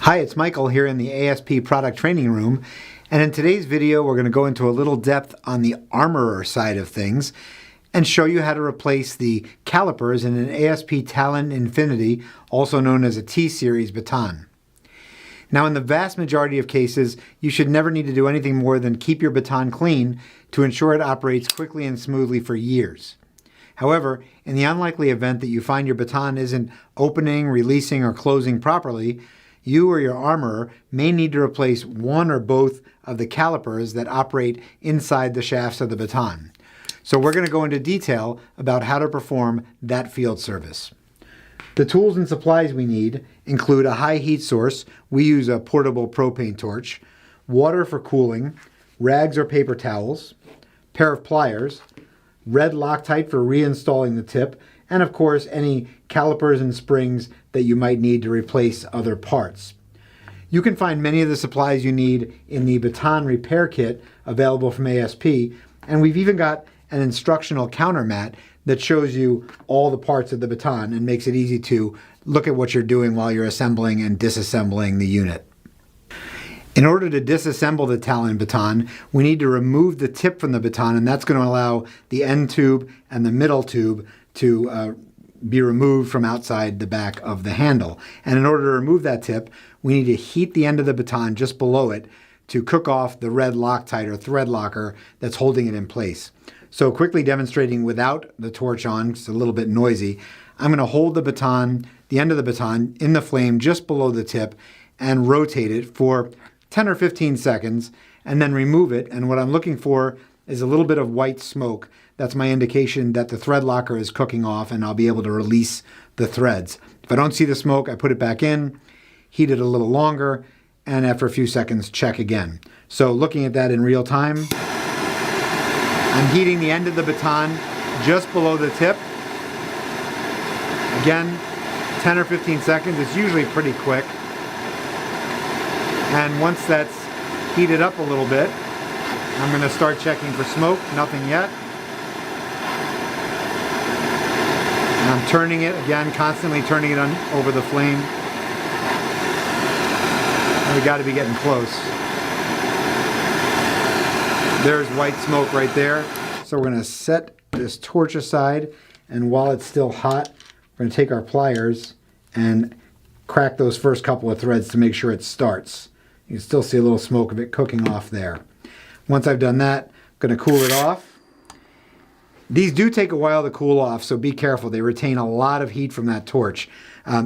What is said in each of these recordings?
Hi, it's Michael here in the ASP product training room, and in today's video we're going to go into a little depth on the armorer side of things and show you how to replace the calipers in an ASP Talon Infinity, also known as a T-Series baton. Now, in the vast majority of cases, you should never need to do anything more than keep your baton clean to ensure it operates quickly and smoothly for years. However, in the unlikely event that you find your baton isn't opening, releasing, or closing properly, you or your armorer may need to replace one or both of the calipers that operate inside the shafts of the baton. So we're going to go into detail about how to perform that field service. The tools and supplies we need include a high heat source. We use a portable propane torch, water for cooling, rags or paper towels, pair of pliers, red Loctite for reinstalling the tip, and of course any calipers and springs that you might need to replace other parts. You can find many of the supplies you need in the baton repair kit available from ASP, and we've even got an instructional counter mat that shows you all the parts of the baton and makes it easy to look at what you're doing while you're assembling and disassembling the unit. In order to disassemble the Talon baton, we need to remove the tip from the baton, and that's going to allow the end tube and the middle tube to be removed from outside the back of the handle. And in order to remove that tip, we need to heat the end of the baton just below it to cook off the red Loctite or thread locker that's holding it in place. So quickly demonstrating without the torch on, it's a little bit noisy, I'm going to hold the baton, the end of the baton, in the flame just below the tip and rotate it for 10 or 15 seconds and then remove it. And what I'm looking for is a little bit of white smoke. That's my indication that the thread locker is cooking off and I'll be able to release the threads. If I don't see the smoke, I put it back in, heat it a little longer, and after a few seconds, check again. So looking at that in real time, I'm heating the end of the baton just below the tip. Again, 10 or 15 seconds. It's usually pretty quick. And once that's heated up a little bit, I'm going to start checking for smoke. Nothing yet. And I'm turning it again, constantly turning it on over the flame. And we got to be getting close. There's white smoke right there. So we're going to set this torch aside, and while it's still hot, we're going to take our pliers and crack those first couple of threads to make sure it starts. You can still see a little smoke of it cooking off there. Once I've done that, I'm going to cool it off. These do take a while to cool off, so be careful. They retain a lot of heat from that torch.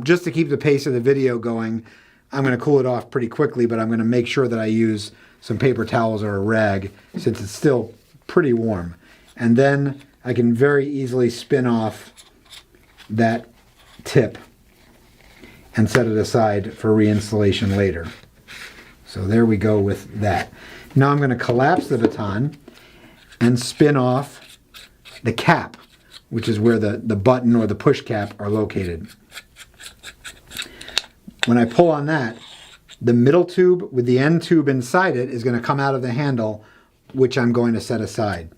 Just to keep the pace of the video going, I'm going to cool it off pretty quickly, but I'm going to make sure that I use some paper towels or a rag since it's still pretty warm. And then I can very easily spin off that tip and set it aside for reinstallation later. So there we go with that. Now I'm going to collapse the baton and spin off the cap, which is where the button or the push cap are located. When I pull on that, the middle tube with the end tube inside it is going to come out of the handle, which I'm going to set aside.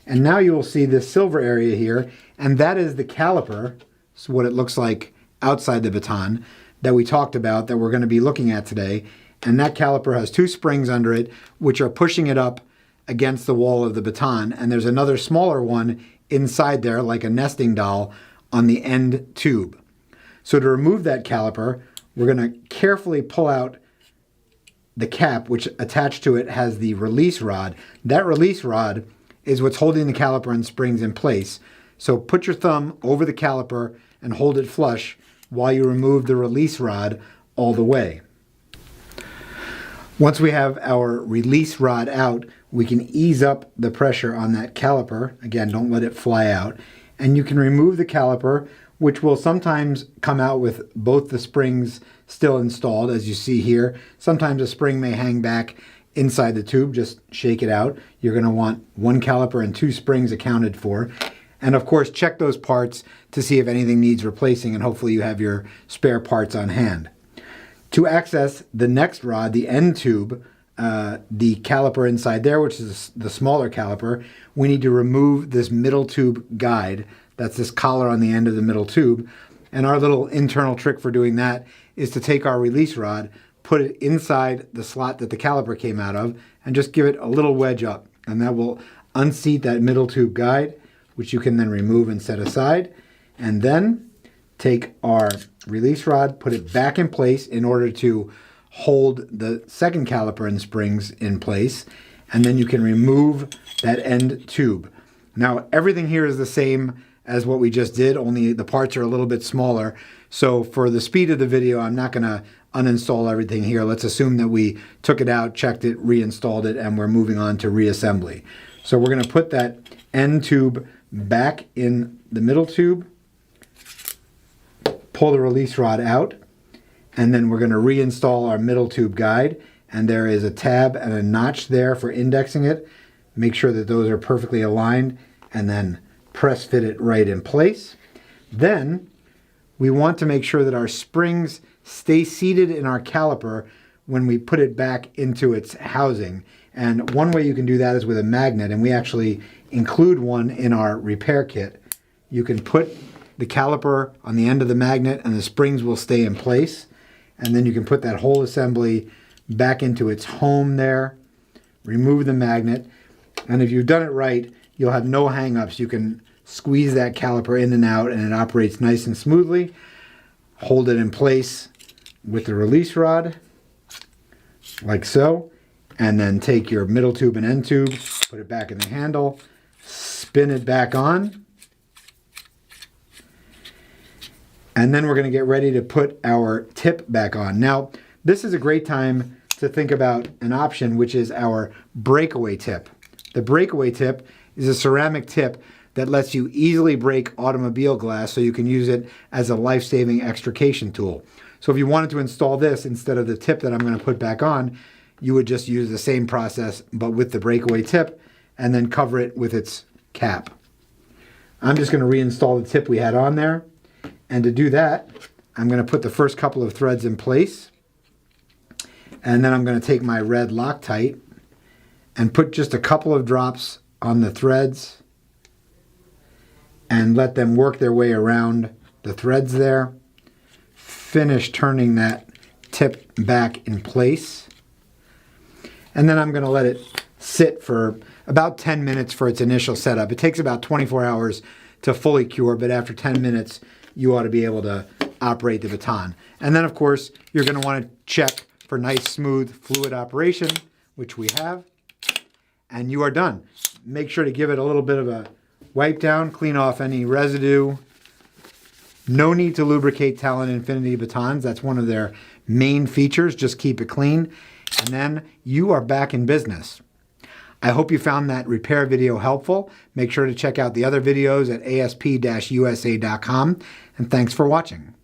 And now you will see this silver area here, and that is the caliper, so what it looks like outside the baton, that we talked about, that we're going to be looking at today. And that caliper has two springs under it, which are pushing it up against the wall of the baton. And there's another smaller one inside there, like a nesting doll, on the end tube. So to remove that caliper, we're going to carefully pull out the cap, which attached to it has the release rod. That release rod is what's holding the caliper and springs in place. So put your thumb over the caliper and hold it flush while you remove the release rod all the way. Once we have our release rod out, we can ease up the pressure on that caliper. Again, don't let it fly out. And you can remove the caliper, which will sometimes come out with both the springs still installed, as you see here. Sometimes a spring may hang back inside the tube. Just shake it out. You're going to want one caliper and two springs accounted for. And of course, check those parts to see if anything needs replacing, and hopefully you have your spare parts on hand. To access the next rod, the end tube, the caliper inside there, which is the smaller caliper, we need to remove this middle tube guide. That's this collar on the end of the middle tube. And our little internal trick for doing that is to take our release rod, put it inside the slot that the caliper came out of and just give it a little wedge up. And that will unseat that middle tube guide, which you can then remove and set aside. And then take our release rod, put it back in place in order to hold the second caliper and springs in place. And then you can remove that end tube. Now, everything here is the same as what we just did, only the parts are a little bit smaller. So for the speed of the video, I'm not going to uninstall everything here. Let's assume that we took it out, checked it, reinstalled it, and we're moving on to reassembly. So we're going to put that end tube back in the middle tube, pull the release rod out, and then we're going to reinstall our middle tube guide. And there is a tab and a notch there for indexing it. Make sure that those are perfectly aligned, and then press fit it right in place. Then we want to make sure that our springs stay seated in our caliper when we put it back into its housing. And one way you can do that is with a magnet, and we actually include one in our repair kit. You can put the caliper on the end of the magnet and the springs will stay in place. And then you can put that whole assembly back into its home there, remove the magnet, and if you've done it right, you'll have no hang-ups. You can squeeze that caliper in and out and it operates nice and smoothly. Hold it in place with the release rod, like so, and then take your middle tube and end tube, put it back in the handle, spin it back on, and then we're going to get ready to put our tip back on. Now, this is a great time to think about an option, which is our breakaway tip. The breakaway tip is a ceramic tip that lets you easily break automobile glass, so you can use it as a life-saving extrication tool. So if you wanted to install this instead of the tip that I'm going to put back on, you would just use the same process but with the breakaway tip and then cover it with its cap. I'm just going to reinstall the tip we had on there, and to do that I'm going to put the first couple of threads in place, and then I'm going to take my red Loctite and put just a couple of drops on the threads and let them work their way around the threads there. Finish turning that tip back in place. And then I'm going to let it sit for about 10 minutes for its initial setup. It takes about 24 hours to fully cure, but after 10 minutes, you ought to be able to operate the Baton. And then, of course, you're going to want to check for nice, smooth, fluid operation, which we have, and you are done. Make sure to give it a little bit of a wipe down, clean off any residue. No need to lubricate Talon Infinity batons. That's one of their main features. Just keep it clean, and then you are back in business. I hope you found that repair video helpful. Make sure to check out the other videos at asp-usa.com, and thanks for watching.